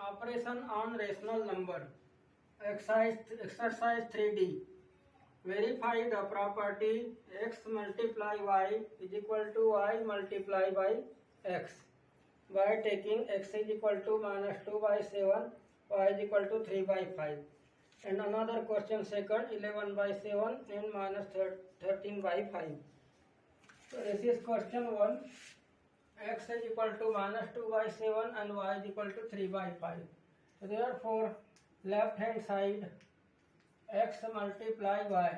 Operation on rational number. Exercise 3D. Verify the property x multiply y is equal to y multiply by x by taking x is equal to minus 2 by 7, y is equal to 3 by 5. And another question second, 11 by 7 and minus 13 by 5. So this is question 1. X is equal to minus 2 by 7 and y is equal to 3 by 5. So therefore, left hand side x multiply y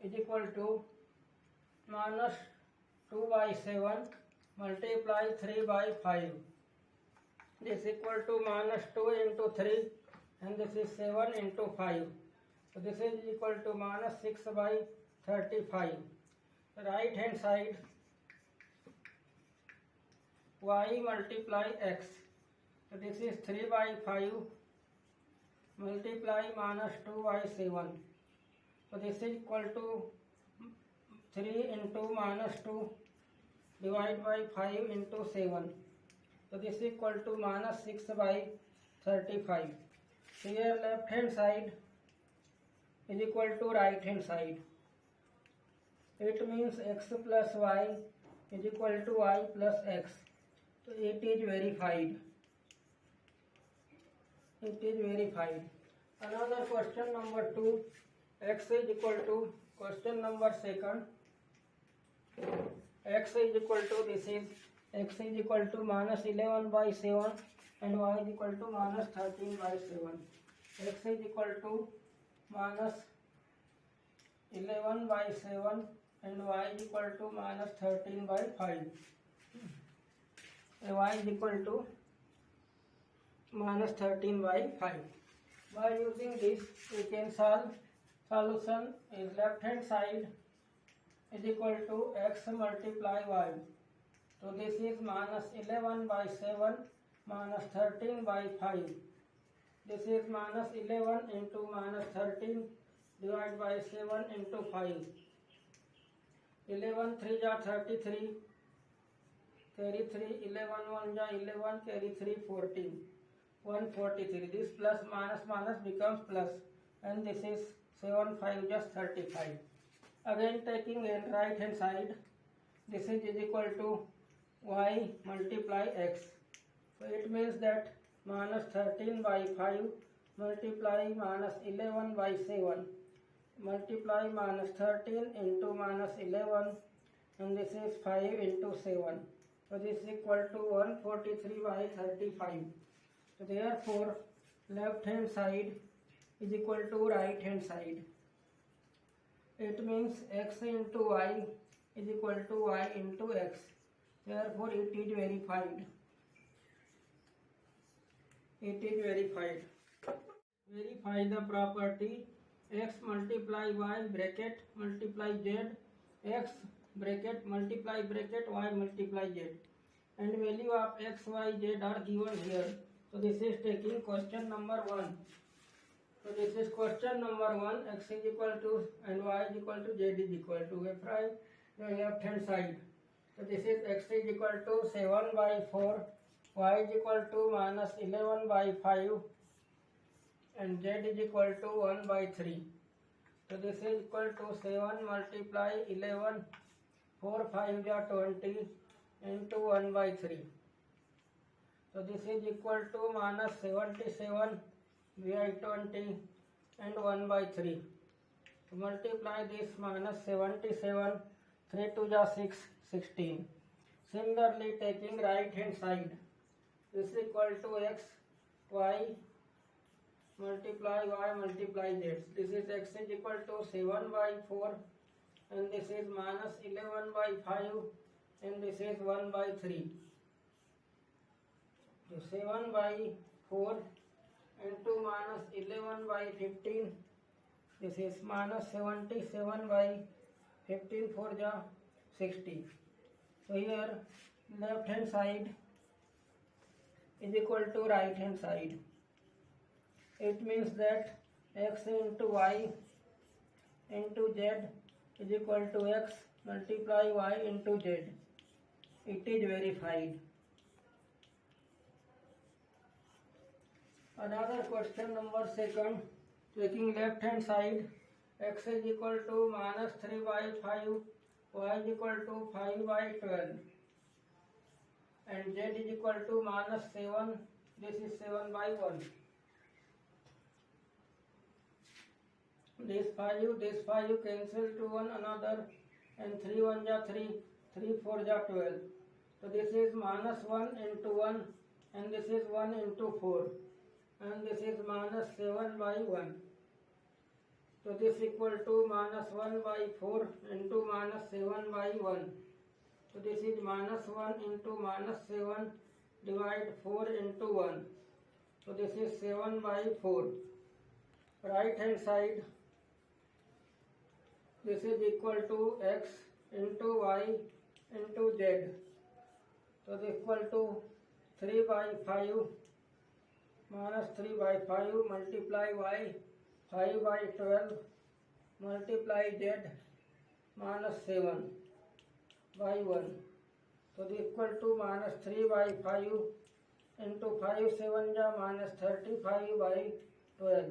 is equal to minus 2 by 7 multiply 3 by 5. This is equal to minus 2 into 3 and this is 7 into 5. So this is equal to minus 6 by 35. Right hand side y multiply x. So this is 3 by 5 multiply minus 2 by 7. So this is equal to 3 into minus 2 divided by 5 into 7. So this is equal to minus 6 by 35. Here left hand side is equal to right hand side. It means x plus y is equal to y plus x. So it is verified. It is verified. Another question number 2. X is equal to question number second. X is equal to this is x is equal to minus 11 by 7 and y is equal to minus 13 by 7. X is equal to minus 11 by 7 and y is equal to minus 13 by 5. Y is equal to minus 13 by 5. By using this, we can solve. Solution is left hand side is equal to x multiply y. So this is minus 11 by 7 minus 13 by 5. This is minus 11 into minus 13 divided by 7 into 5. 11 3 ja 33. Carry 3. 11 1 ja 11. Carry 3 14. 143. This plus minus becomes plus, and this is 7 5 just 35. Again taking in right hand side, this is equal to y multiply x. So it means that minus 13 by 5 multiply minus 11 by 7 multiply minus 13 into minus 11, and this is 5 into 7. So this is equal to 143 by 35. So therefore, left hand side is equal to right hand side. It means x into y is equal to y into x. Therefore, it is verified. It is verified. Verify the property x multiply y bracket multiply z, x bracket multiply bracket y multiply z, and value of x, y, z are given here. So this is taking question number 1. So this is question number 1. X is equal to and y is equal to, z is equal to. Verify the left hand side. So this is x is equal to 7 by 4, y is equal to minus 11 by 5, and z is equal to 1 by 3. So this is equal to 7 multiply 11, 4 5 ja 20 into 1 by 3. So this is equal to minus 77 by 20 and 1 by 3. To multiply this minus 77, 3 2 ja 6, 16. Similarly, taking right hand side, this is equal to x, y multiply y multiply z. This is x is equal to 7 by 4 and this is minus 11 by 5 and this is 1 by 3. So 7 by 4 into minus 11 by 15. This is minus 77 by 15 4 ja 60. So here left hand side is equal to right hand side. It means that x into y into z is equal to x multiply y into z. It is verified. Another question number second, taking left hand side, x is equal to minus 3 by 5, y is equal to 5 by 12, and z is equal to minus 7, this is 7 by 1. This 5 cancel to one another, and 3 1 ja 3, 3 4 ja 12. So this is minus 1 into 1, and this is 1 into 4, and this is minus 7 by 1. So this equal to minus 1 by 4 into minus 7 by 1. So this is minus 1 into minus 7 divide 4 into 1. So this is 7 by 4. Right hand side, this is equal to x into y into z. So this equal to 3 by 5 minus 3 by 5 multiply y, 5 by 12 multiply z minus 7 by 1. So this equal to minus 3 by 5 into 5 7 ja minus 35 by 12.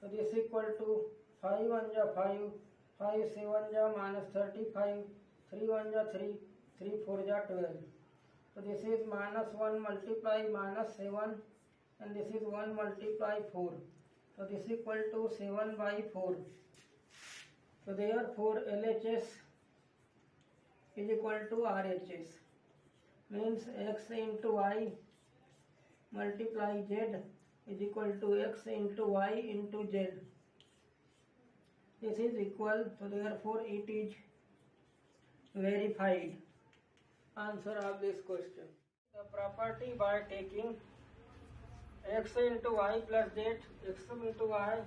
So this equal to 5 1 ja 5, 5 7 ja minus 35, 3 1 ja 3, 3 4 ja 12. So this is minus 1 multiply minus 7, and this is 1 multiply 4. So this equal to 7 by 4. So therefore LHS is equal to RHS. Means x into y multiply z is equal to x into y into z. This is equal, so therefore it is verified. Answer of this question. The property by taking x into y plus z, x into y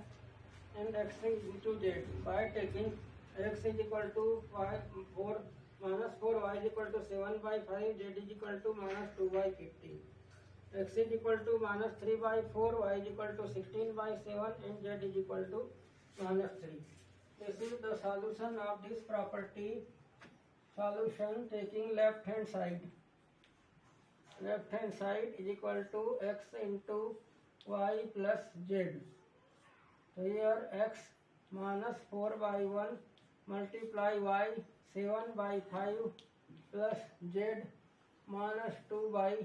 and x into z, by taking x is equal to y 4 minus 4, y is equal to 7 by 5, z is equal to minus 2 by 15. X is equal to minus 3 by 4, y is equal to 16 by 7, and z is equal to minus 3. This is the solution of this property. Solution taking left hand side. Left hand side is equal to x into y plus z. So here x minus 4 by 1 multiply y 7 by 5 plus z minus 2 by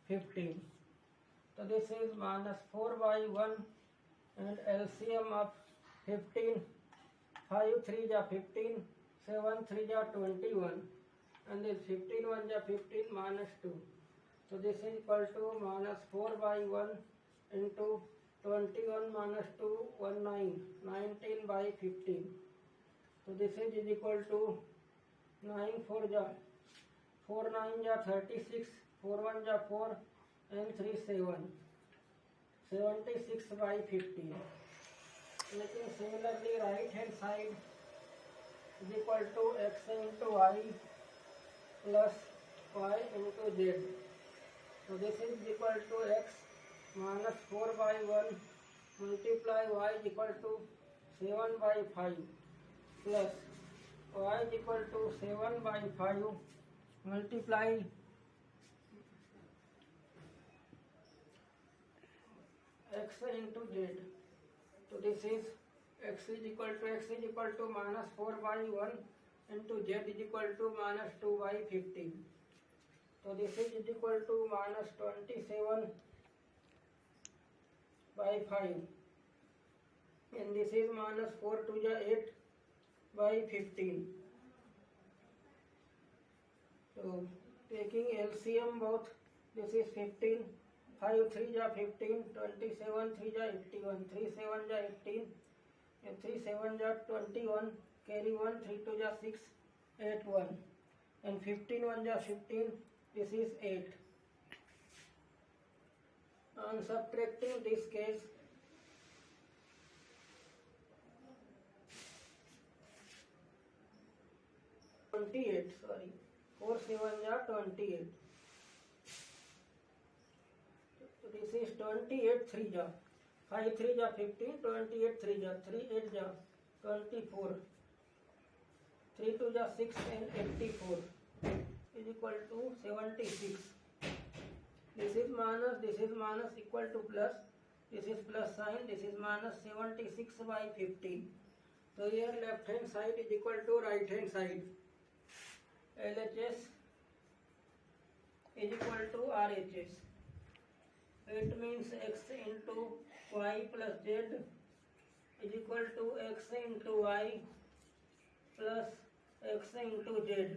15. So this is minus 4 by 1, and LCM of 15, 5 3 ja 15, 7 3 ja 21, and this 15 1 ja 15 minus 2. So this is equal to minus 4 by 1 into 21 minus 2, 19, 19 by 15. So this is equal to 9 4 ja 4 9 ja 36, 4 1 ja 4, and 3 7, 76 by 15. Making similarly right hand side is equal to x into y plus y into z. So this is equal to x minus 4 by 1 multiply y is equal to 7 by 5 plus y is equal to 7 by 5 multiply x into z. So this is x is equal to minus 4 by 1 into z is equal to minus 2 by 15. So this is equal to minus 27 by 5, and this is minus 4 2 ja 8 by 15. So taking LCM both, this is 15, 5 3 ja 15, 27 3 ja 81, 3 7 ja 18, and 3 7 ja 21, carry 1, 3 2 ja 6, 8 1, and 15 1 ja 15, this is 8. On subtracting this case, sorry, 4 7 ja 28. So this is 28 3 ja 5 3 ja 15, 28 3 ja 3 8 ja 24, 3 2 ja 6, and 84 is equal to 76. This is minus equal to plus. this is plus sign, this is minus 76 by 15. So here left hand side is equal to right hand side. LHS is equal to RHS. It means x into y plus z is equal to x into y plus x into z.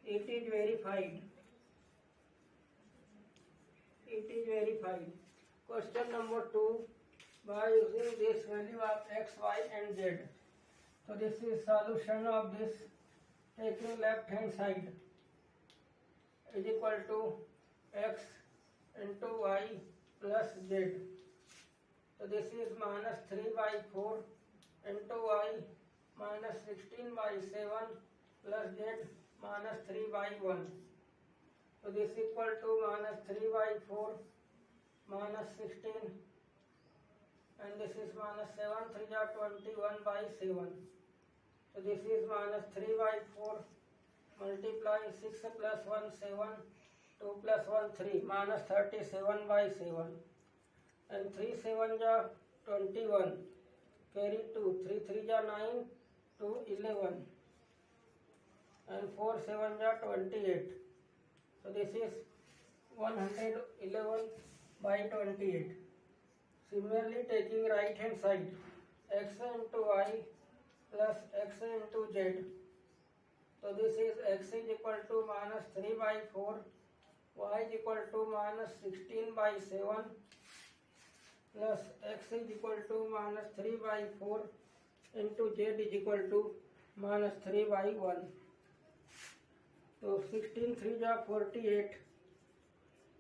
It is verified. It is verified. Question number 2. By using this value of x, y and z. So this is solution of this, taking left hand side is equal to x into y plus z. So this is minus 3 by 4 into y minus 16 by 7 plus z minus 3 by 1. So this is equal to minus 3 by 4 minus 16 and this is minus 7 3 are 21 by 7. So this is minus 3 by 4 multiply 6 plus 1 7 2 plus 1 3 minus 37 by 7 and 3 7 are 21 carry 2 3 3 are 9 2 11 and 4 7 are 28. So this is 111 by 28. Similarly, taking right hand side, x into y plus x into z. So this is x is equal to minus 3 by 4, y is equal to minus 16 by 7 plus x is equal to minus 3 by 4 into z is equal to minus 3 by 1. So 16 3 ja 48,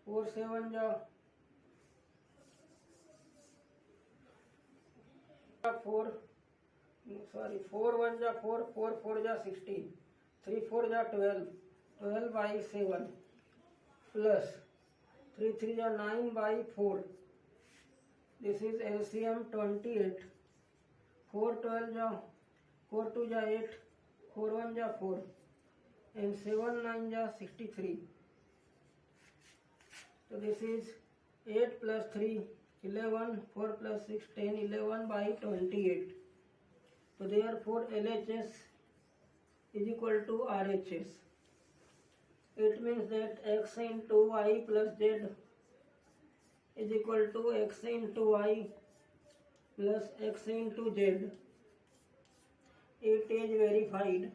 4 7 ja 4, sorry 4 1 ja 4, 4 4 ja 16, 3 4 ja 12, 12 by 7 plus 3 3 ja 9 by 4. This is LCM 28. 4 12 ja 4 2 ja 8, 4 1 ja 4 and 7 9 ja 63. So this is 8 plus 3 11, 4 plus 6 10, 11 by 28. So therefore LHS is equal to RHS. It means that x into y plus z is equal to x into y plus x into z. It is verified.